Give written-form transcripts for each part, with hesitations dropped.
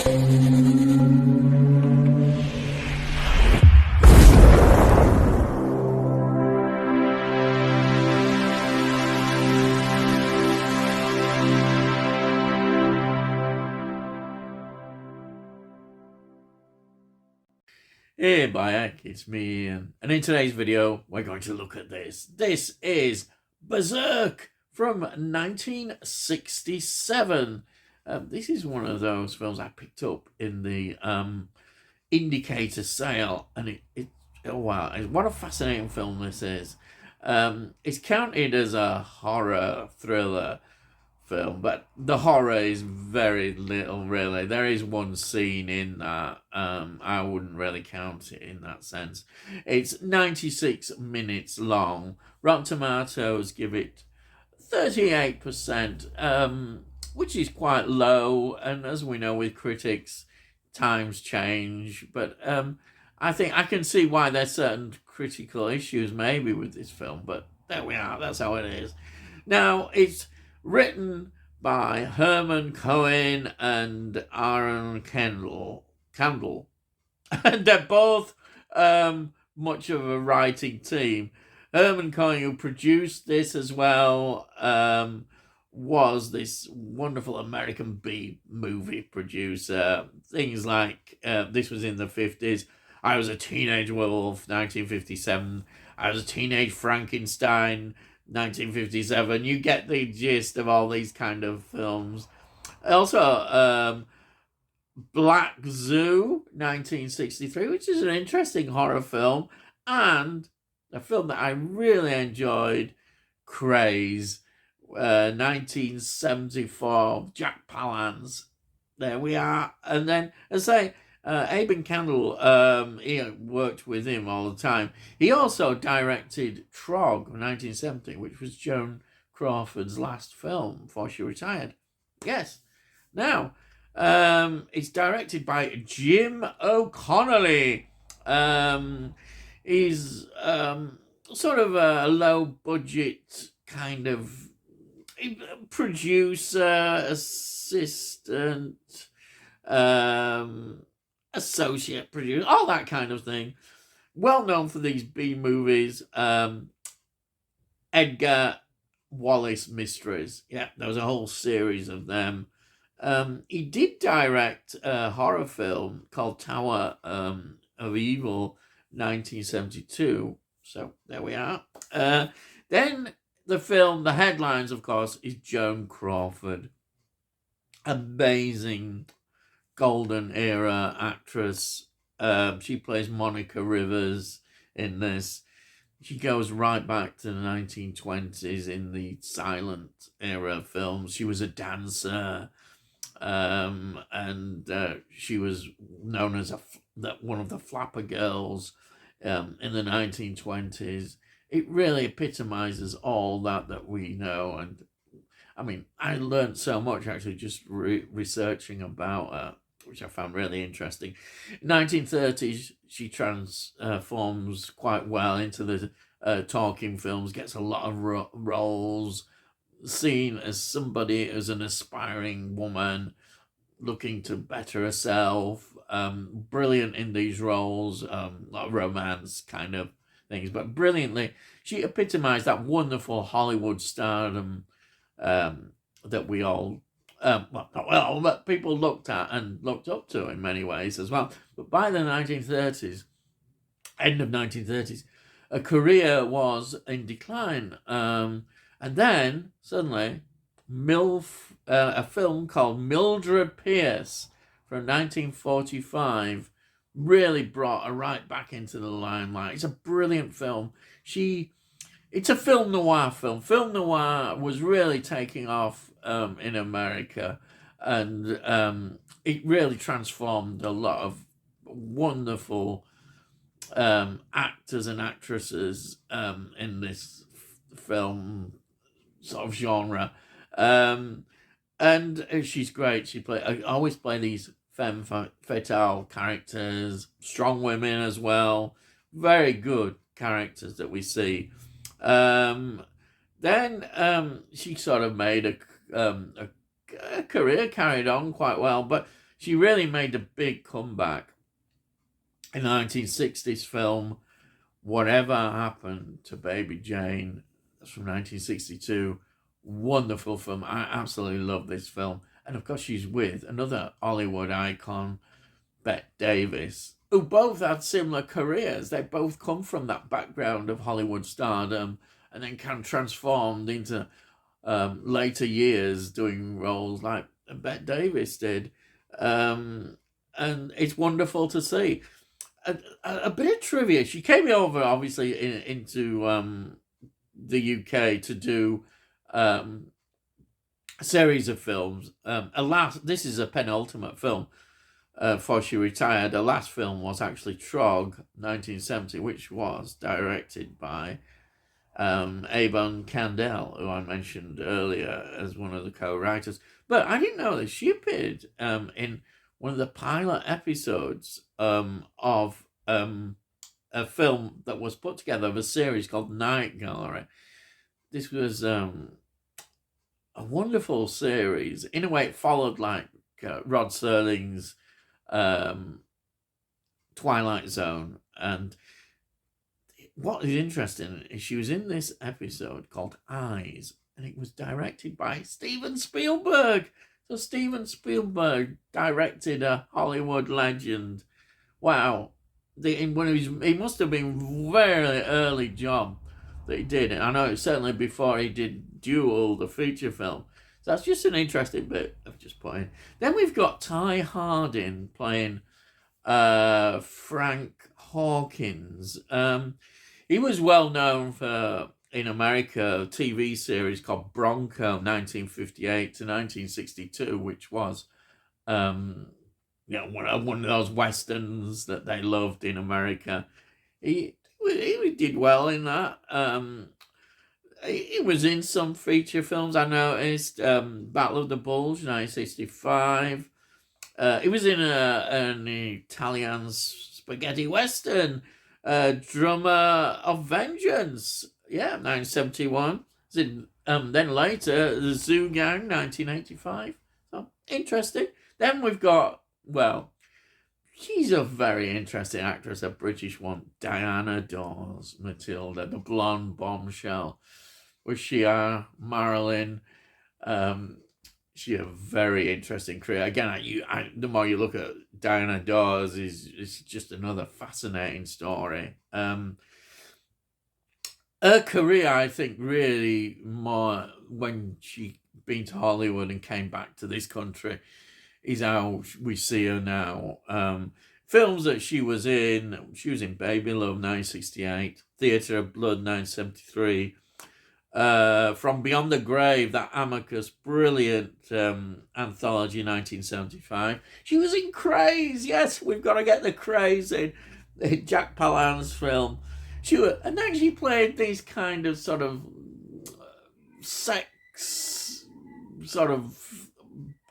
Hey Bayek, it's me Ian. And in today's video we're going to look at this. This is Berserk from 1967. This is one of those films I picked up in the indicator sale, and oh wow, what a fascinating film this is. It's counted as a horror thriller film, but the horror is very little, really. There is one scene in that. I wouldn't really count it in that sense. It's 96 minutes long. Rotten Tomatoes give it 38%, which is quite low. And as we know with critics, times change. But I think I can see why there's certain critical issues maybe with this film. But there we are. That's how it is. Now, it's written by Herman Cohen and Aaron Kendall. And they're both much of a writing team. Herman Cohen, who produced this as well, was this wonderful American B-movie producer. Things like, this was in the 50s. I Was a Teenage Werewolf, 1957. I Was a Teenage Frankenstein, 1957. You get the gist of all these kind of films. Also, Black Zoo, 1963, which is an interesting horror film, and a film that I really enjoyed, Craze, 1974, Jack Palance. There we are. And then, as I say, Aben Kendall, he worked with him all the time. He also directed Trog, 1970, which was Joan Crawford's last film before she retired. Yes. Now, it's directed by Jim O'Connolly. He's sort of a low-budget kind of producer, assistant, associate producer, all that kind of thing. Well known for these B movies. Edgar Wallace Mysteries. Yeah, there was a whole series of them. He did direct a horror film called Tower of Evil, 1972. So there we are. Then the film, the headlines, of course, is Joan Crawford. Amazing golden era actress. She plays Monica Rivers in this. She goes right back to the 1920s in the silent era films. She was a dancer, and she was known as one of the flapper girls in the 1920s. It really epitomizes all that we know. And I mean, I learned so much actually just researching about her, which I found really interesting. 1930s, she transforms quite well into the talking films, gets a lot of roles, seen as somebody as an aspiring woman looking to better herself. Brilliant in these roles, a lot of romance kind of things, but brilliantly, she epitomized that wonderful Hollywood stardom that we all that people looked at and looked up to in many ways as well. But by the 1930s, end of 1930s, a career was in decline. And then, suddenly, a film called Mildred Pierce from 1945 really brought her right back into the limelight. It's a brilliant film. It's a film noir film. Film noir was really taking off in America, and it really transformed a lot of wonderful actors and actresses in this film sort of genre. And she's great. I always play these femme fatale characters, strong women as well. Very good characters that we see. Then she sort of made a career, carried on quite well, but She really made a big comeback in the 1960s film Whatever Happened to Baby Jane. That's from 1962. Wonderful film. I absolutely love this film. And of course, she's with another Hollywood icon, Bette Davis, who both had similar careers. They both come from that background of Hollywood stardom and then kind of transformed into later years doing roles like Bette Davis did. And it's wonderful to see. A bit of trivia. She came over, obviously, into the UK to do a series of films. Alas, this is a penultimate film before she retired. The last film was actually Trog, 1970, which was directed by Avon Candell, who I mentioned earlier as one of the co-writers. But I didn't know that she appeared in one of the pilot episodes of a film that was put together of a series called Night Gallery. This was a wonderful series. In a way, it followed like Rod Serling's Twilight Zone. And what is interesting is she was in this episode called Eyes, and it was directed by Steven Spielberg. So Steven Spielberg directed a Hollywood legend. Wow. It must have been a very early job that he did. And I know it's certainly before he did Duel, the feature film. So that's just an interesting bit of just putting. Then we've got Ty Hardin playing Frank Hawkins. He was well known for, in America, a TV series called Bronco, 1958 to 1962, which was one of those westerns that they loved in America. He did well in that. He was in some feature films. I noticed Battle of the Bulge, 1965. He was in an Italian spaghetti western, Drummer of Vengeance, 1971. Then later, The Zoo Gang, 1985. So interesting. Then we've got, well, she's a very interesting actress, a British one, Diana Dawes, Matilda, the blonde bombshell. Was she Marilyn? She had a very interesting career. Again, the more you look at Diana Dawes, it's just another fascinating story. Her career, I think, really more when she been to Hollywood and came back to this country, is how we see her now. Films that she was in Baby Love, 1968, Theatre of Blood, 1973, From Beyond the Grave, that Amicus, brilliant anthology, 1975. She was in Craze. Yes, we've got to get the Craze in. Jack Palance film. And then she played these kind of sort of sex sort of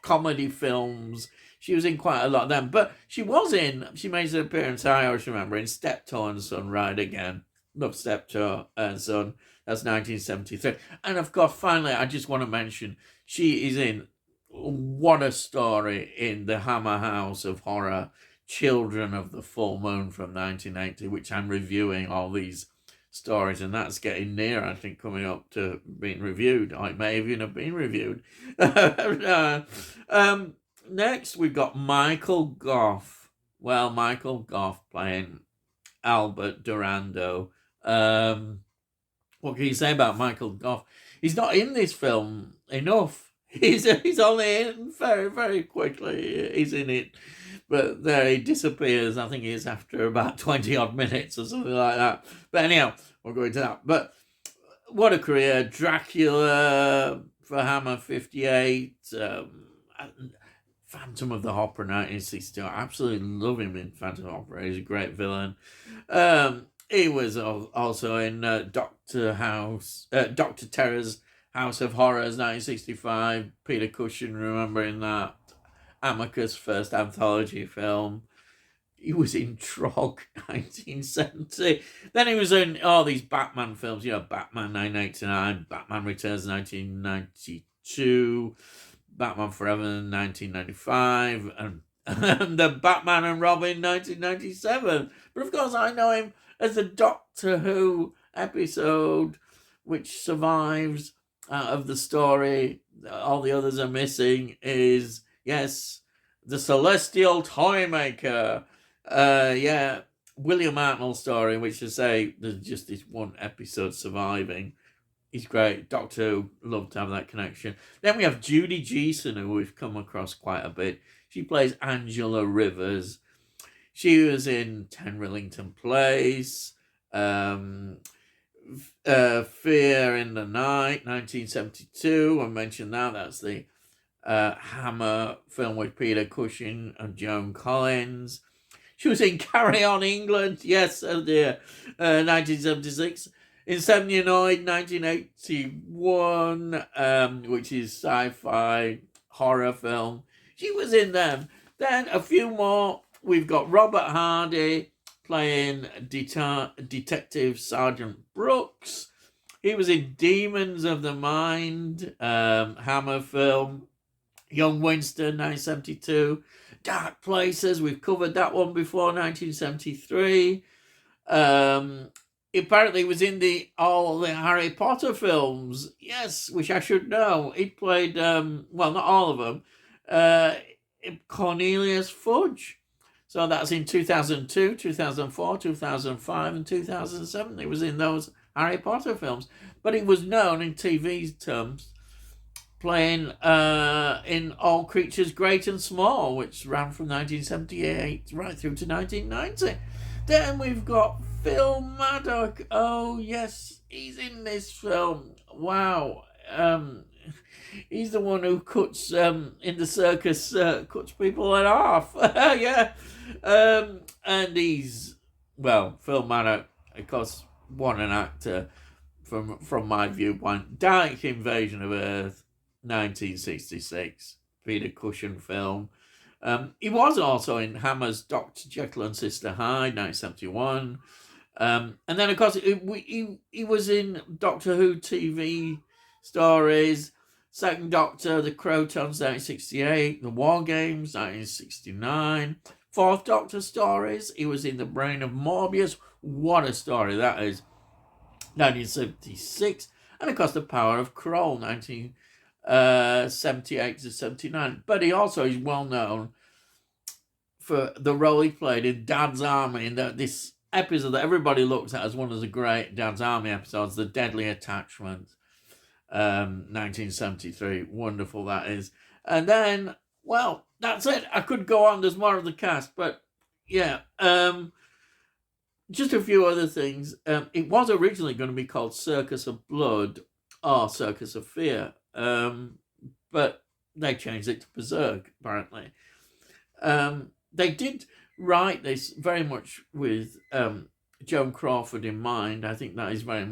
comedy films. She was in quite a lot of them. But she made an appearance, I always remember, in Steptoe and Son, Ride Again. Love Steptoe and Son. That's 1973. And of course, finally, I just want to mention, she is in What a Story in the Hammer House of Horror, Children of the Full Moon from 1980, which I'm reviewing all these stories, and that's getting near, I think, coming up to being reviewed. Or it may even have been reviewed. Next, we've got Michael Gough. Well, Michael Gough playing Albert Durando. What can you say about Michael Gough? He's not in this film enough. He's only in very, very quickly. He's in it, but there he disappears. I think he's after about 20 odd minutes or something like that. But anyhow, we'll go into that. But what a career. Dracula for Hammer, 58. Phantom of the Opera, 1962. I absolutely love him in Phantom of the Opera. He's a great villain. He was also in Dr. Terror's House of Horrors, 1965. Peter Cushing, remembering that. Amicus, first anthology film. He was in Trog, 1970. Then he was in all these Batman films. Batman 1989, Batman Returns, 1992, Batman Forever, 1995, and the Batman and Robin 1997. But of course, I know him as the Doctor Who episode, which survives out of the story. All the others are missing. Is, yes, the Celestial Toymaker. Yeah, William Hartnell's story, which I say there's just this one episode surviving. He's great. Doctor Who, love to have that connection. Then we have Judy Geeson, who we've come across quite a bit. She plays Angela Rivers. She was in 10 Rillington Place, Fear in the Night, 1972. I mentioned that. That's the Hammer film with Peter Cushing and Joan Collins. She was in Carry On England, yes, oh dear, 1976. Insomniac, 1981, which is sci-fi horror film. She was in them. Then a few more. We've got Robert Hardy playing Detective Sergeant Brooks. He was in Demons of the Mind, Hammer film. Young Winston, 1972. Dark Places, we've covered that one before, 1973. Apparently he was in all the Harry Potter films. Yes, which I should know. He played, well, not all of them, Cornelius Fudge. So that's in 2002, 2004, 2005, and 2007. He was in those Harry Potter films. But he was known in TV terms playing in All Creatures Great and Small, which ran from 1978 right through to 1990. Then we've got Phil Maddock. Oh, yes, he's in this film. Wow. He's the one who cuts, in the circus, cuts people in half. Yeah. And he's, well, Phil Maddock, of course, what an actor from my viewpoint. Dark Invasion of Earth, 1966. Peter Cushing film. He was also in Hammer's Dr. Jekyll and Sister Hyde, 1971. And then, of course, he was in Doctor Who TV stories, Second Doctor, The Crotons, 1968, The War Games, 1969, Fourth Doctor stories. He was in The Brain of Morbius. What a story that is, 1976. And, of course, The Power of Kroll, 1978 to 79. But he also is well known for the role he played in Dad's Army, in this episode that everybody looks at as one of the great Dad's Army episodes, The Deadly Attachment, 1973. Wonderful that is. And then, well, that's it. I could go on. There's more of the cast, but yeah. Just a few other things. It was originally going to be called Circus of Blood or Circus of Fear, but they changed it to Berserk, apparently. They did write this very much with Joan Crawford in mind. I think that is very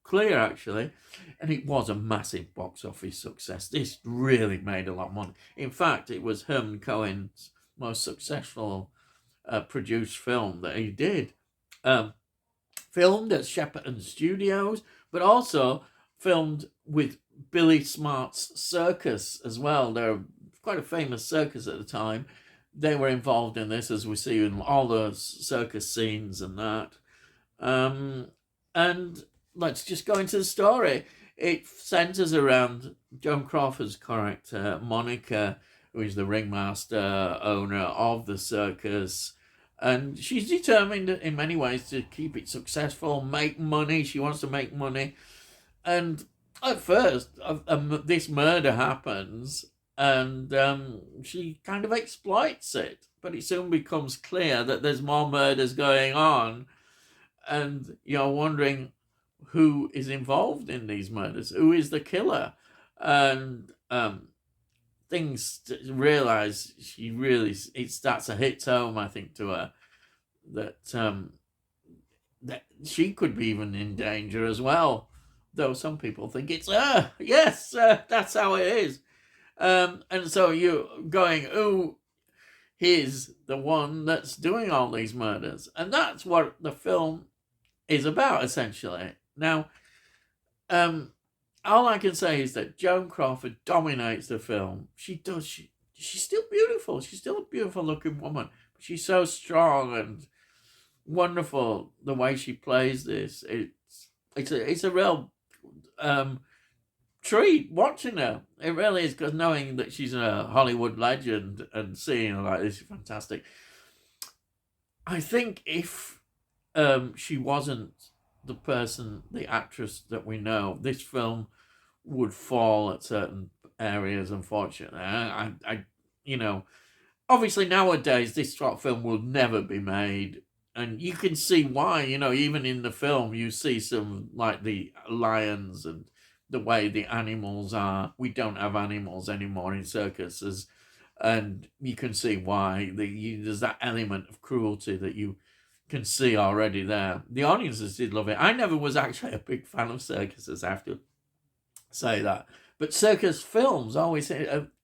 clear, actually. And it was a massive box office success. This really made a lot of money. In fact, it was Herman Cohen's most successful produced film that he did. Filmed at Shepperton Studios, but also filmed with Billy Smart's circus as well. They're quite a famous circus at the time. They were involved in this, as we see in all those circus scenes and that. And let's just go into the story. It centers around Joan Crawford's character, Monica, who is the ringmaster, owner of the circus. And she's determined in many ways to keep it successful, make money. She wants to make money. And at first, this murder happens, and she kind of exploits it. But it soon becomes clear that there's more murders going on, and you're wondering who is involved in these murders, who is the killer, and things to realize it starts to hit home, I think, to her that that she could be even in danger as well, though some people think it's her. Yes, that's how it is. And so you're going, who is the one that's doing all these murders? And that's what the film is about, essentially. Now, all I can say is that Joan Crawford dominates the film. She she's still beautiful. She's still a beautiful looking woman. She's so strong and wonderful the way she plays this. It's a real treat watching her. It really is, because knowing that she's a Hollywood legend and seeing her like this is fantastic. I think if she wasn't the actress that we know, this film would fall at certain areas, unfortunately. Obviously nowadays this sort of film will never be made, and you can see why. Even in the film you see some, like the lions and the way the animals are. We don't have animals anymore in circuses, and you can see why. There's that element of cruelty that you can see already there. The audiences did love it. I never was actually a big fan of circuses, I have to say that. But circus films always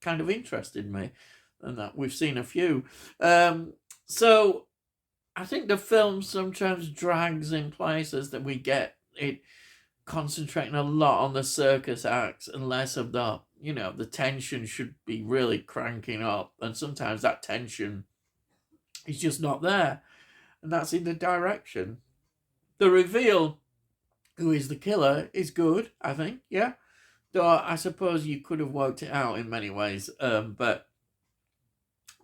kind of interested me, and that we've seen a few. So I think the film sometimes drags in places that we get it concentrating a lot on the circus acts and less of the tension should be really cranking up, and sometimes that tension is just not there, and that's in the direction. The reveal, who is the killer, is good, I think, yeah. Though I suppose you could have worked it out in many ways, but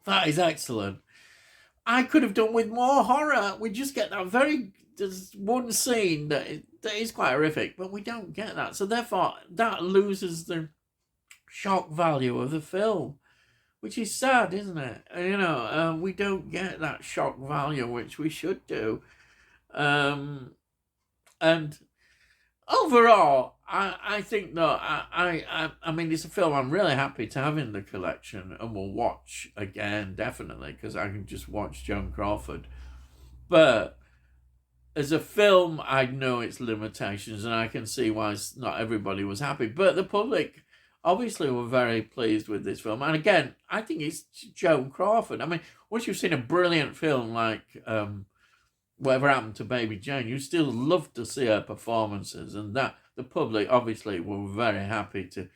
that is excellent. I could have done with more horror. We just get there's one scene that is quite horrific, but we don't get that. So therefore, that loses the shock value of the film, which is sad, isn't it? We don't get that shock value, which we should do. And overall, I think that I mean, it's a film I'm really happy to have in the collection and will watch again, definitely, because I can just watch Joan Crawford. But as a film, I know its limitations, and I can see why not everybody was happy. But the public obviously were very pleased with this film. And again, I think it's Joan Crawford. I mean, once you've seen a brilliant film like Whatever Happened to Baby Jane, you still love to see her performances, and that the public obviously were very happy to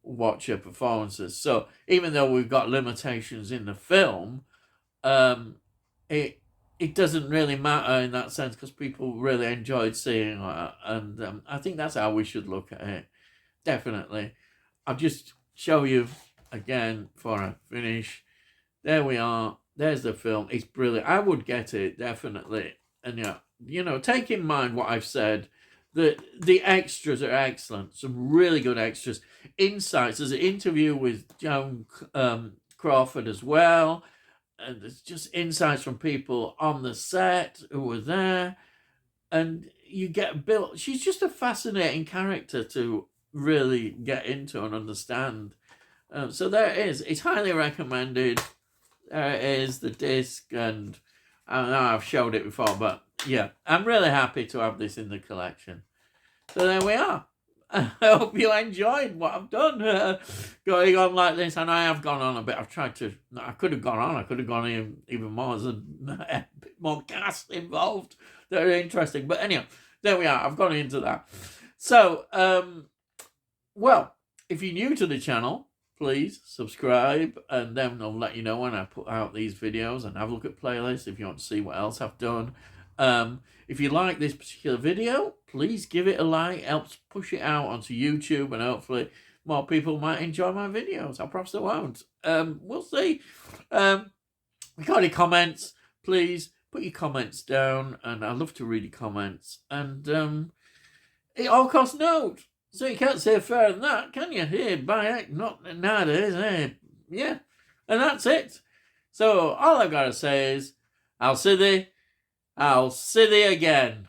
watch her performances. So even though we've got limitations in the film, it doesn't really matter in that sense, because people really enjoyed seeing her, and I think that's how we should look at it. Definitely. I'll just show you again for a finish. There we are. There's the film. It's brilliant. I would get it, definitely. And take in mind what I've said. The extras are excellent. Some really good extras. Insights. There's an interview with Joan Crawford as well. And there's just insights from people on the set who were there. And you get built. She's just a fascinating character to really get into and understand. So there it is. It's highly recommended. There it is, the disc, and I know I've showed it before, but yeah, I'm really happy to have this in the collection. So there we are. I hope you enjoyed what I've done going on like this, and I have gone on a bit. I could have gone on. I could have gone even more. There's a bit more cast involved that are interesting. But anyhow, there we are. I've gone into that. So, well, if you're new to the channel, please subscribe, and then I'll let you know when I put out these videos, and have a look at playlists if you want to see what else I've done. If you like this particular video, please give it a like. It helps push it out onto YouTube, and hopefully more people might enjoy my videos. I promise they won't. We'll see. If you got any comments, please put your comments down, and I love to read your comments. And it all costs note. So you can't say fairer than that, can you? Here, buy it, not nowadays. Yeah, and that's it. So all I've got to say is, I'll see thee again.